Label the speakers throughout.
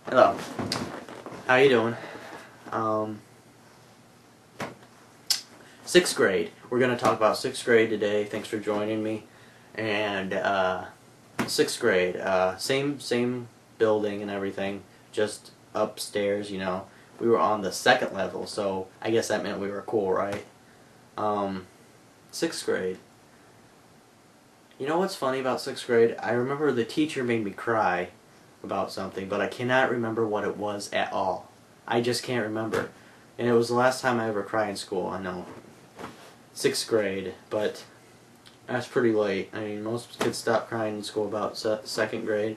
Speaker 1: Hello. How you doing? Um, 6th grade. We're going to talk about 6th grade today. Thanks for joining me. And 6th grade, same building and everything, just upstairs, you know. We were on the 2nd level, so I guess that meant we were cool, right? 6th grade. You know what's funny about 6th grade? I remember the teacher made me cry about something, but I cannot remember what it was at all. I just can't remember. And it was the last time I ever cried in school, I know. 6th grade, but that's pretty late. I mean, most kids stop crying in school about 2nd grade.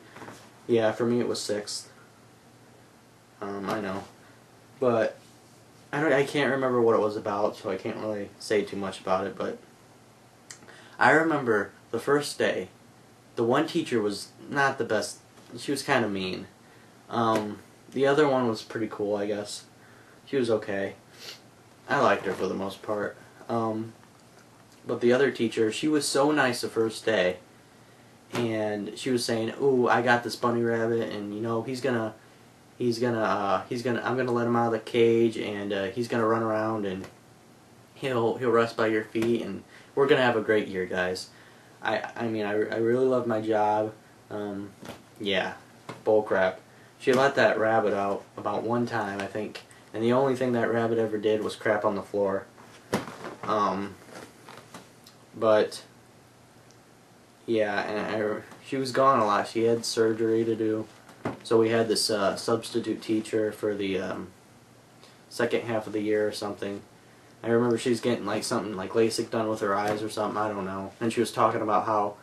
Speaker 1: Yeah, for me it was 6th. I know. But I can't remember what it was about, so I can't really say too much about it, but I remember the first day, the one teacher was not the best. She was kind of mean. The other one was pretty cool, I guess. She was okay. I liked her for the most part. But the other teacher, she was so nice the first day. And she was saying, "Ooh, I got this bunny rabbit, and you know, I'm gonna let him out of the cage, and he's gonna run around, and he'll rest by your feet, and we're gonna have a great year, guys." I mean, I really love my job. Yeah, bull crap. She let that rabbit out about one time, I think, and the only thing that rabbit ever did was crap on the floor. But yeah, and she was gone a lot. She had surgery to do, so we had this substitute teacher for the second half of the year or something. I remember she's getting like something like LASIK done with her eyes or something. I don't know. And she was talking about how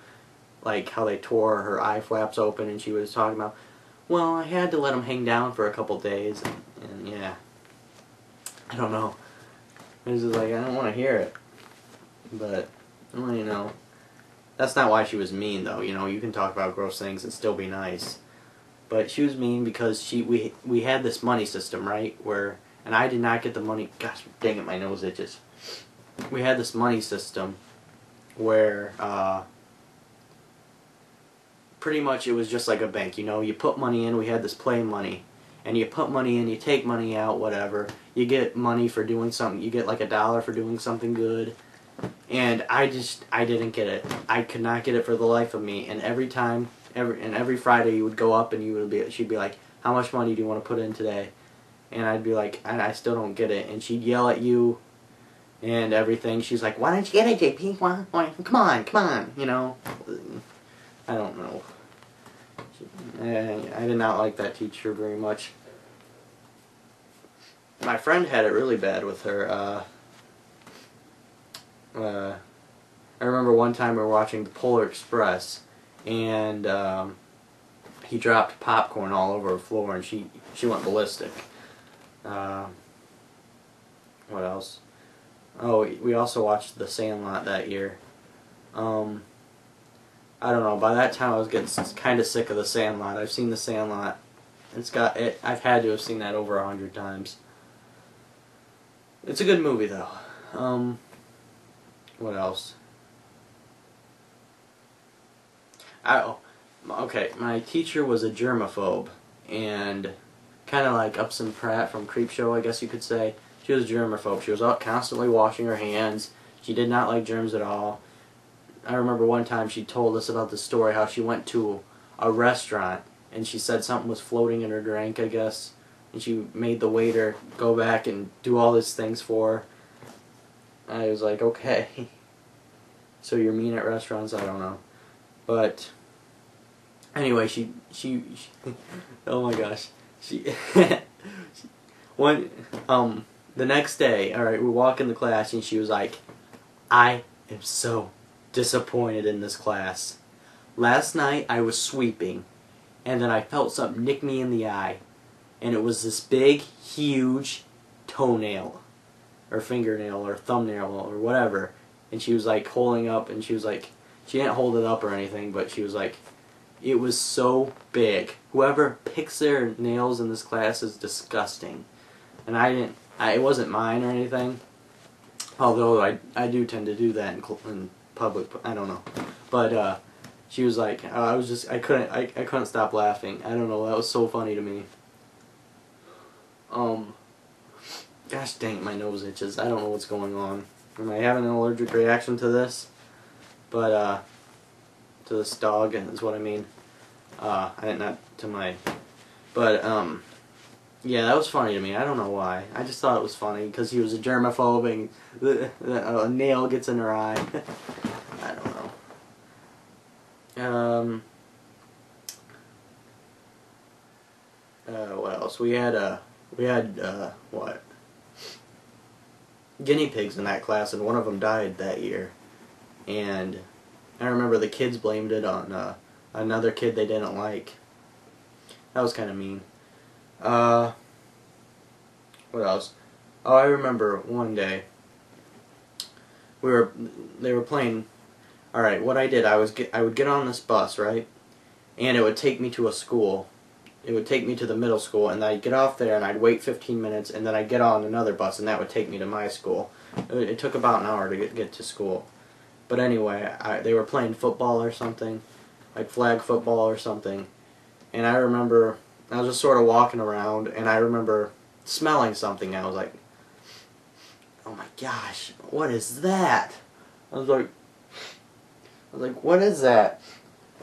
Speaker 1: they tore her eye flaps open, and she was talking about, well, I had to let them hang down for a couple days, and yeah, I don't know. It was just like, I don't want to hear it, but well, you know, that's not why she was mean, though. You know, you can talk about gross things and still be nice, but she was mean because we had this money system, right, where, and I did not get the money. Gosh dang it, my nose itches. We had this money system where pretty much it was just like a bank, you know. You put money in, we had this play money, and you put money in, you take money out, whatever. You get money for doing something, you get like $1 for doing something good, and I didn't get it. I could not get it for the life of me, and every Friday you would go up and she'd be like, how much money do you want to put in today? And I'd be like, I still don't get it, and she'd yell at you and everything. She's like, why don't you get it, JP? Why? Come on, you know. I don't know. I did not like that teacher very much. My friend had it really bad with her. I remember one time we were watching the Polar Express, and he dropped popcorn all over the floor, and she went ballistic. What else? Oh, we also watched The Sandlot that year. I don't know, by that time I was getting kind of sick of The Sandlot. I've seen The Sandlot. I've had to have seen that over 100 times. It's a good movie, though. What else? Okay, my teacher was a germaphobe, and kind of like Upson Pratt from Creepshow, I guess you could say. She was a germaphobe. She was out constantly washing her hands. She did not like germs at all. I remember one time she told us about the story how she went to a restaurant and she said something was floating in her drink, I guess, and she made the waiter go back and do all these things for her. I was like, okay, so you're mean at restaurants? I don't know. But anyway, she oh my gosh, the next day, alright, we walk in the class and she was like, I am so disappointed in this class. Last night I was sweeping, and then I felt something nick me in the eye, and it was this big, huge toenail, or fingernail, or thumbnail, or whatever, and she was like holding up, and she was like, she didn't hold it up or anything, but she was like, it was so big. Whoever picks their nails in this class is disgusting. And it wasn't mine or anything, although I do tend to do that in public. I don't know, but she was like, I couldn't stop laughing. I don't know, that was so funny to me. Gosh dang, my nose itches. I don't know what's going on. Am I having an allergic reaction to this? But, to this dog is what I mean. Not to my... But, yeah, that was funny to me. I don't know why. I just thought it was funny because he was a germaphobe and a nail gets in her eye. I don't know. What else? We had what? Guinea pigs in that class, and one of them died that year. And I remember the kids blamed it on another kid they didn't like. That was kind of mean. What else? Oh, I remember one day they were playing. All right, what I did, I would get on this bus, right, and it would take me to a school. It would take me to the middle school, and I'd get off there, and I'd wait 15 minutes, and then I'd get on another bus, and that would take me to my school. It took about an hour to get to school. But anyway, they were playing football or something, like flag football or something, and I remember I was just sort of walking around, and I remember smelling something. I was like, oh my gosh, what is that? I was like, what is that?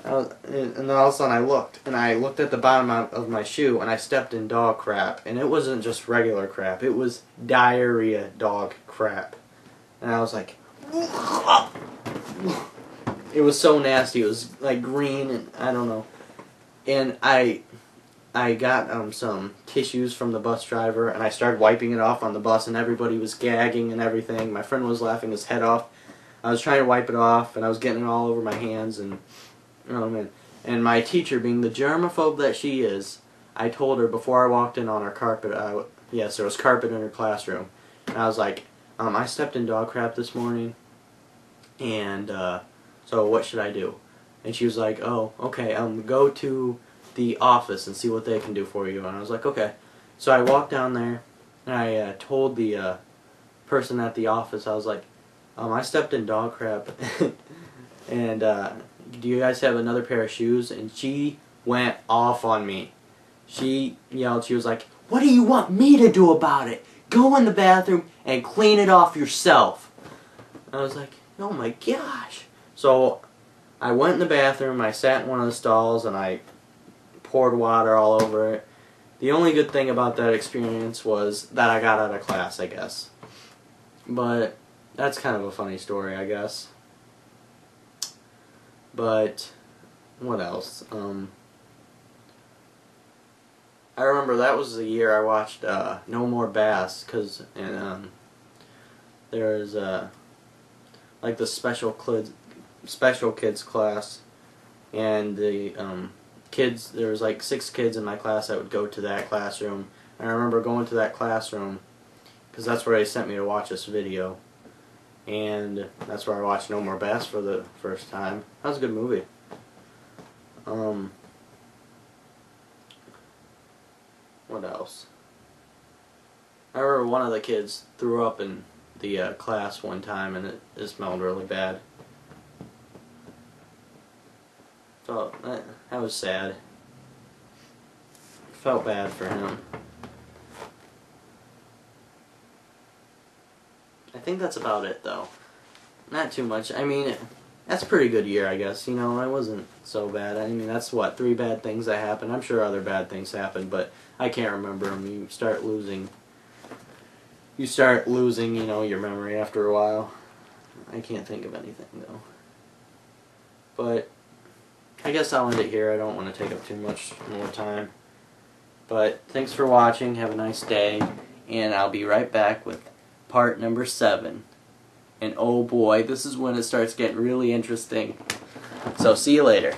Speaker 1: And then all of a sudden I looked at the bottom of my shoe, and I stepped in dog crap, and it wasn't just regular crap, it was diarrhea dog crap. And I was like, it was so nasty, it was like green, and I don't know. And I got some tissues from the bus driver, and I started wiping it off on the bus, and everybody was gagging and everything. My friend was laughing his head off. I was trying to wipe it off, and I was getting it all over my hands, and oh man. And my teacher, being the germaphobe that she is, I told her before I walked in on her carpet, yes, there was carpet in her classroom, and I was like, I stepped in dog crap this morning, and so what should I do? And she was like, oh, okay, go to the office and see what they can do for you. And I was like, okay. So I walked down there, and I told the person at the office, I was like, I stepped in dog crap, and do you guys have another pair of shoes? And she went off on me. She yelled, she was like, what do you want me to do about it? Go in the bathroom and clean it off yourself. I was like, oh my gosh. So I went in the bathroom, I sat in one of the stalls, and I poured water all over it. The only good thing about that experience was that I got out of class, I guess. But that's kind of a funny story, I guess. But what else? I remember that was the year I watched No More Bass, because there was like the special kids class, and the kids, there was like 6 kids in my class that would go to that classroom. And I remember going to that classroom because that's where they sent me to watch this video, and that's where I watched No More Bass for the first time. That was a good movie. What else? I remember one of the kids threw up in the class one time, and it smelled really bad. So that was sad. Felt bad for him. I think that's about it, though. Not too much. I mean, that's a pretty good year, I guess. You know, it wasn't so bad. I mean, that's what, 3 bad things that happened. I'm sure other bad things happened, but I can't remember them. You start losing, you know, your memory after a while. I can't think of anything, though. But I guess I'll end it here. I don't want to take up too much more time. But thanks for watching. Have a nice day. And I'll be right back with part number 7. And oh boy, this is when it starts getting really interesting. So see you later.